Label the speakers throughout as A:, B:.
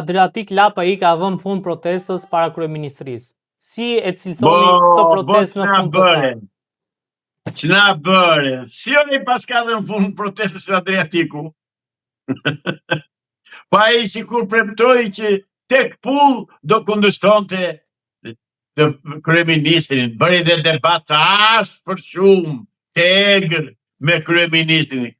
A: Adriatik Lapa i ka dhënë fund protestës para kryeministrisë. Si e cilësoni këtë protestë në fund të saj?
B: Ç'na bëre? Si oni pas ka dhënë fund protestës në Adriatiku? Pa ai sikur premtoi që tek pull do kundërshtonte të kryeministrin, bëri dhe debat të ashpër shumë, të egër me kryeministrin.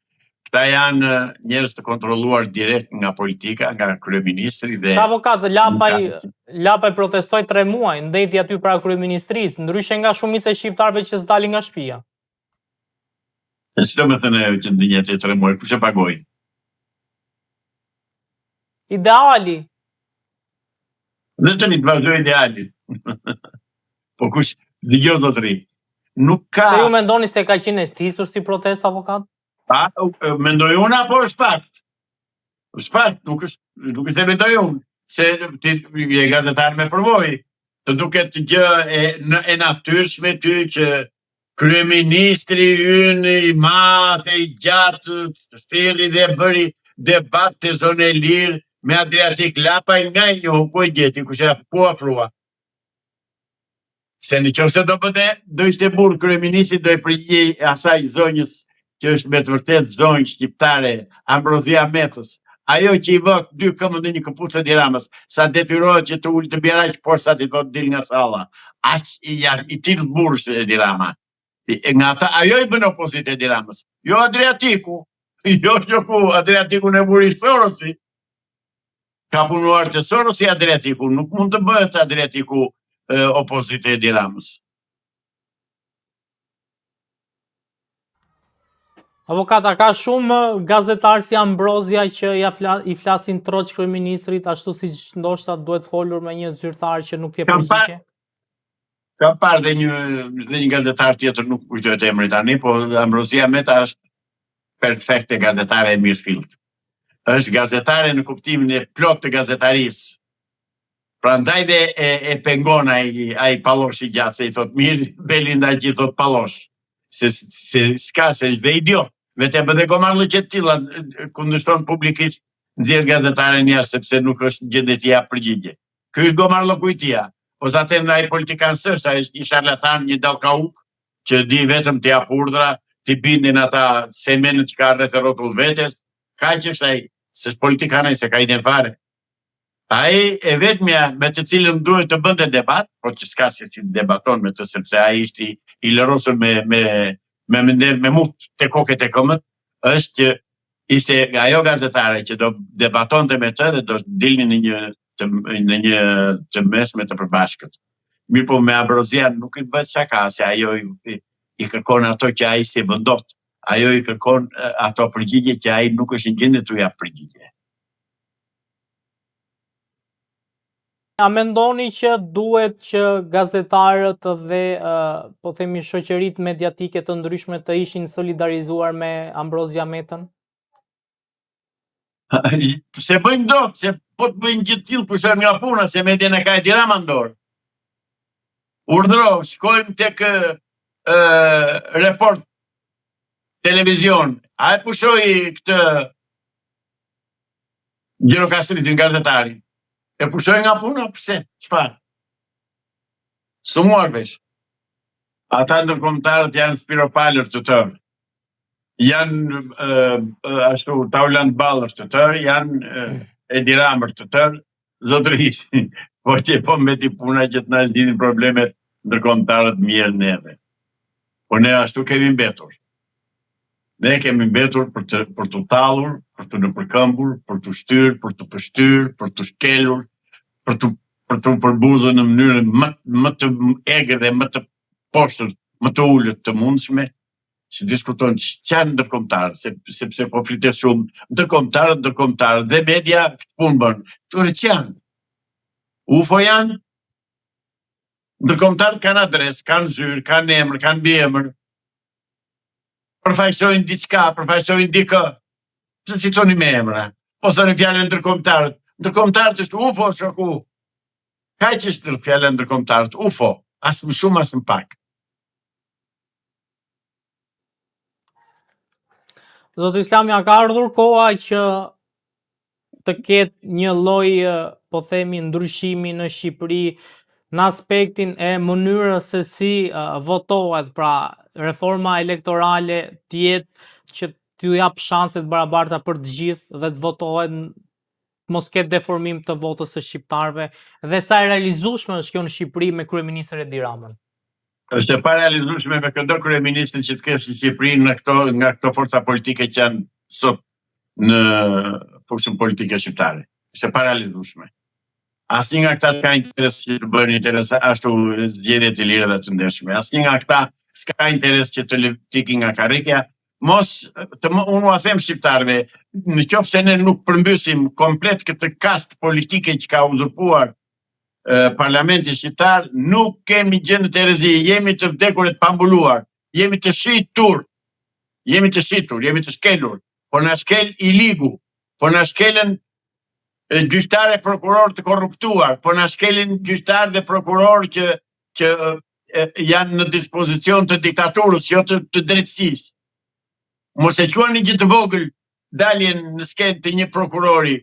B: Këta janë njerëz të kontrolluar direkt nga politika, nga kryeministri dhe
A: Sa avokat Lapaj protestoi 3 muaj, ndeti aty para kryeministrisë, ndryshe nga shumica e shqiptarëve që s'dalin nga shtëpia.
B: Ç'do më thënë ajo që ndjenjë 3 muaj, kush e pagoi?
A: Ideali.
B: Dhe tani të vazhdoj ideali. Po kush dëgjoj zotëri? Nuk ka.
A: Se ju mendoni se ka qenë stisur si protestë, avokat?
B: Mendoj unë apo është fakt? Është fakt, nuk është se mendoj unë, se ti je gazetar me përvojë. Të duket gjë e natyrshme ty që kryeministri ynë i madh e i gjatë thirrri dhe bëri debat të zonë e lirë me Adriatik Lapaj nga i njohu ku e gjeti, kush e ku afrua. Se në qoftë do bëte, do ishte burr kryeministri, do e përgjigjej asaj zonjës që është me të vërtet zonjë shqiptare, Ambrozia Metës. Ajo që i vot 2 këmbë në një këpucë Edi Ramës, sa detyrohet që të ulë të biraq poshtë sa ti do të dil nga salla. Aq i till burrës Edi Rama. Nga ata, ajo i bën opozitë Edi Ramës. Jo Adriatiku. Jo shoku Adriatiku në buri Sorosi. Ka punuar të Sorosi Adriatiku, nuk mund të bëhet Adriatiku opozitë Edi Ramës.
A: Avokata, ka shumë gazetarë si Ambrozia që i flasin troç kryeministrit, ashtu si ndoshta duhet folur me një zyrtar që nuk je përgjigje?
B: Kam parë dhe një gazetar tjetër, nuk kujtohet emri tani, po Ambrozia Meta është perfekte gazetare e mirë fillt. Është gazetare në kuptimin e plot të gazetarisë. Prandaj dhe e pengon ai pallosh i gjatë, se i thot mirë, Belinda që i thot pallosh. Se s'ka, se është dhe idiot. Vetëm dhe gomarllë që të tilla kundërshton publikisht nxjerr gazetaren jashtë sepse nuk është gjendje të jap përgjigje. Ky është gomarllë kujtia. Ose atë ai politikan s'është, ai është një sharlatan, një dallkauk që di vetëm të jap urdhra, të bindin ata semenët që ka rreth rrotull vetes. Kaq është ai, s'është politikan ai, se ka iden fare. Ai e vetmja me të cilën duhet të bënte debat, por që s'ka se si debaton me të, sepse ai ishte i lërosur me mut të koket e këmët, është që ishte ajo gazetare që do debatonte me të dhe do dilni në një të mesme të përbashkët. Mirë po me Ambrozia nuk i bëhet shaka, se ajo i kërkon ato që ai si vendos. Ajo i kërkon ato përgjigje që ai nuk është në gjendje të jap përgjigje.
A: A mendoni që duhet që gazetarët dhe po themi shoqëritë mediatike të ndryshme të ishin solidarizuar me Ambrozia Metën?
B: Se bëjnë dot, se po të bëjnë gjithë tillë pushojmë nga puna, se median e ka Edi Rama në dorë. Urdhëro, shkojmë tek report televizion. A e pushoi këtë Gjirokastritin gazetarin? E pushoj nga puna, pse? Çfarë? Sumuar vesh. Ata ndërkombëtarët janë spiropalër të tërë. Janë ashtu Tauland Ballër të tërë, janë Edi Ramër të tërë. Zotëri, po që po mbeti puna që të na zgjidhin problemet ndërkombëtarët mirë neve. Po ne ashtu kemi mbetur. Ne kemi mbetur për të tallur, për të nëpërkëmbur, për të shtyrë, për të pështyr, për të shkelur, për të përbuzur në mënyrën më të egër dhe më të poshtër, më të ulët të mundshme, që diskuton që janë ndërkombëtarë, sepse po flitet shumë ndërkombëtarët dhe media këtë punë bën. Këtyre që janë? UFO janë? Ndërkombëtarët kanë adresë, kanë zyrë, kanë emër, kanë biemër. Përfaqësojnë diçka, përfaqësojnë dikë. Pse citoni me emra? Po thoni fjalën ndërkombëtarët. Ndërkombëtarët është UFO, shoku. Kaq është fjala ndërkombëtarët, UFO, as më shumë as më pak.
A: Zoti Islami, ka ardhur koha që të ketë një lloj, po themi, ndryshimi në Shqipëri në aspektin e mënyrës se si votohet, pra reforma elektorale të jetë që t'ju jap shanse të barabarta për të gjithë dhe të votohet mos ketë deformim të votës së shqiptarëve, dhe sa e realizueshme është kjo në Shqipëri me kryeministrin Edi Ramën?
B: Është e parealizueshme me këdo kryeministrin që të kesh në Shqipëri nga këto forca politike që janë sot në fushën politike shqiptare. Është e parealizueshme. Asnjë nga këta s'ka interes që të bëjnë interes ashtu zgjedhje të lira dhe të ndeshme. Asnjë nga këta s'ka interes që të ikin nga karrikja. Unë u them shqiptarëve, në qoftë se ne nuk përmbysim komplet këtë kast politike që ka uzurpuar parlamenti shqiptar, nuk kemi gjë në terezi, jemi të vdekur e të pambuluar, jemi të shitur, jemi të shkelur, po na shkel i ligu, po na shkelen gjyqtarë e prokuror të korruptuar, po na shkelin gjyqtarë dhe prokuror që janë në dispozicion të diktaturës, jo të drejtësisë. Mos e quani gjë të vogël daljen në skenë të një prokurori,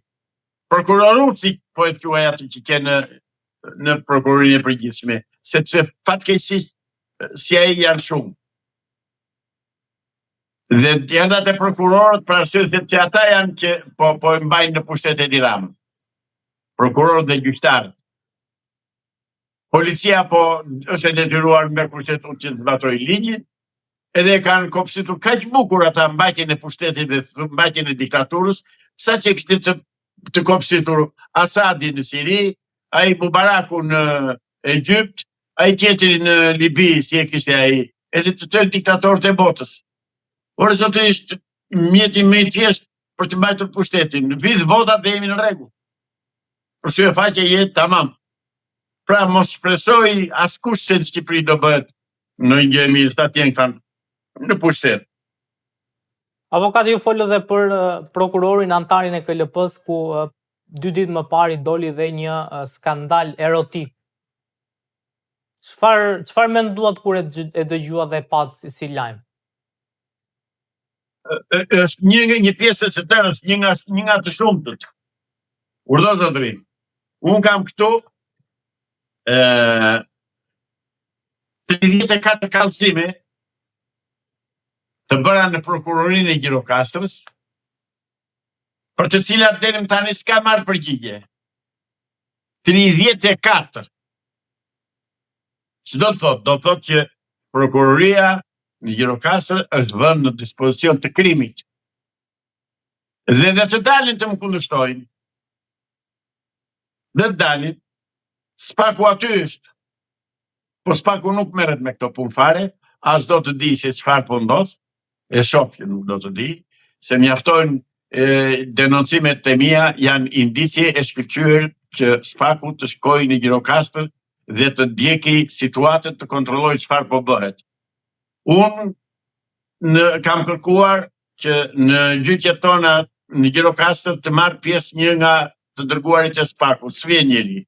B: prokuroruci, po e quaj atë që ke në prokurorinë e përgjithshme, sepse fatkeqësisht si ai janë shumë. Dhe erdhat e prokurorët për arsye se që ata janë që po e mbajnë në pushtet Edi Ramën. Prokurorët dhe gjyqtarët. Policia po është e detyruar me kushtetuar që të zbatojë ligjin, edhe kanë kopsitur kaq bukur ata mbajtjen e pushtetit dhe mbajtjen e diktaturës, sa që kishte të kopsitur Asadi në Siri, ai Mubaraku në Egjipt, ai tjetri në Libi, si e kishte ai, edhe të tërë diktatorët e botës. Por zotërisht, mjeti më i thjesht për të mbajtur pushtetin, në vidh votat dhe jemi në rregull. Për sy e faqe jetë tamam. Pra mos shpresoj askush se në Shqipëri do bëhet në një gjë e mirë, sa t'jen këtan në pushtet.
A: Avokati ju folë dhe për prokurorin antarin e KLP-s, ku 2 ditë më parë doli dhe një skandal erotik. Çfarë menduat kur e dëgjua dhe pat si lajm?
B: Është një pjesë e tërë, është një nga të shumtët. Urdhë zotëri. Unë kam këtu 34 kallësime të bëra në prokurorinë e Gjirokastrës, për të cilat deri më tani s'ka marrë përgjigje. 34. Ç'do të thotë? Do të thotë që prokuroria në Gjirokastër është vënë në dispozicion të krimit. Dhe të dalin të më kundërshtojnë. Dhe të dalin, spaku aty është. Po spaku nuk merret me këto punë fare, as do të di se çfarë po ndodh, e shoh që nuk do të di, se mjaftojnë denoncimet e mia janë indicie e shkëlqyer që spaku të shkojë në Gjirokastër dhe të ndjeki situatën, të kontrollojë çfarë po bëhet. Unë kam kërkuar që në gjyqjet tona në Gjirokastër të marr pjesë një nga të dërguarit e spakut, s'vjen njeri.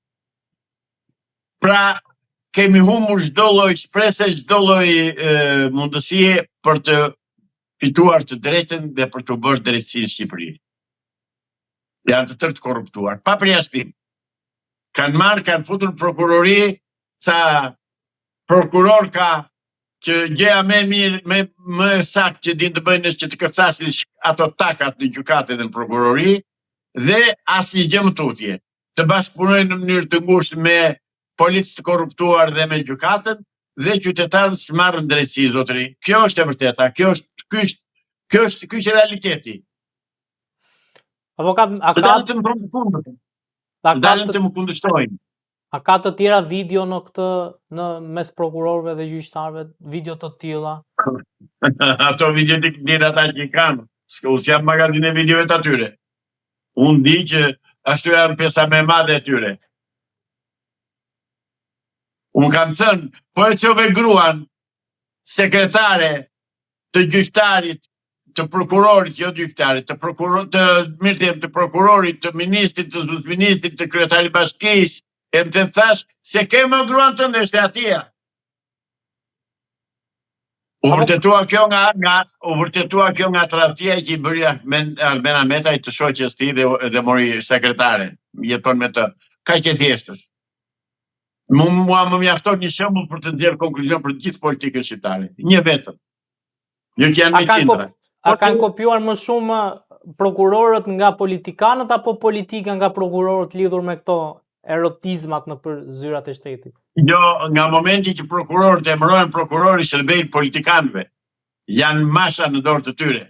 B: Pra, kemi humbur çdo lloj shprese, çdo lloj mundësie për të fituar të drejtën dhe për të bërë drejtësi në Shqipëri. Janë të tërë të korruptuar, pa përjashtim. Kanë futur prokurori, ca prokuror ka që gjëja më mirë, më saktë që din të bëjnë është që të kërcasin ato takat në gjykate dhe në prokurori, dhe asnjë gjë më tutje. Të bashkëpunojnë në mënyrë të ngushtë me policë të korruptuar dhe me gjykatën, dhe qytetarët s'marrin drejtësi, zotëri. Kjo është e vërteta, ky është realiteti.
A: Avokat,
B: dalin të më kundërshtojnë.
A: A ka të tjera video në mes prokurorëve dhe gjyqtarëve, video të tilla?
B: Ato video të ata që kanë, s'ka jam magazin e videove të atyre. Unë di që ashtu janë pjesa më e madhe e tyre. Unë kam thënë, po e çove gruan sekretare të gjyqtarit, të prokurorit, jo gjyqtarit, të prokurorit, të ministrit, të zotëministrit, të kryetarit bashkisë, e më thash se ke më gruan të ndeshte atia. U vërtetua kjo nga tradhtia që i bëri Arben Ahmetaj të shoqes tij dhe mori sekretare. Jeton me të. Kaq e thjeshtë. Mua më mjafton një shembull për të nxjerrë konkluzion për të gjithë politikën shqiptare. Një vetëm. Jo që janë me qindra.
A: A kanë kopjuar më shumë prokurorët nga politikanët apo politika nga prokurorët lidhur me këto erotizmat në për zyrat e shtetit?
B: Jo, nga momenti që prokurorët emërohen prokurori shërbejnë politikanëve. Janë masha në dorë të tyre.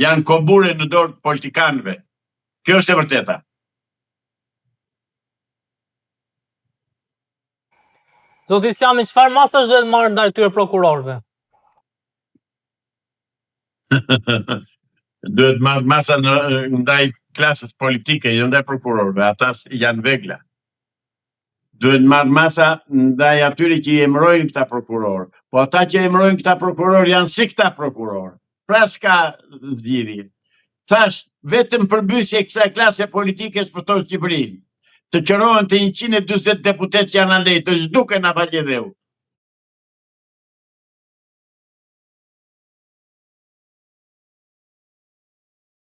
B: Janë kobure në dorë të politikanëve. Kjo është e vërteta.
A: Zoti Islami, çfarë masash duhet marrë ndaj tyre prokurorëve?
B: Duhet marrë masa ndaj klasës politike, jo ndaj prokurorëve, ata janë vegla. Duhet marrë masa ndaj atyre që i emërojnë këta prokurorë. Po ata që emërojnë këta prokurorë janë si këta prokurorë. Pra s'ka zgjidhje. Thash, vetëm përbysje e kësaj klase politike shpëton Shqipërinë. Të qërohen të 140 deputet që janë andej, të zhduken Avaljedheu.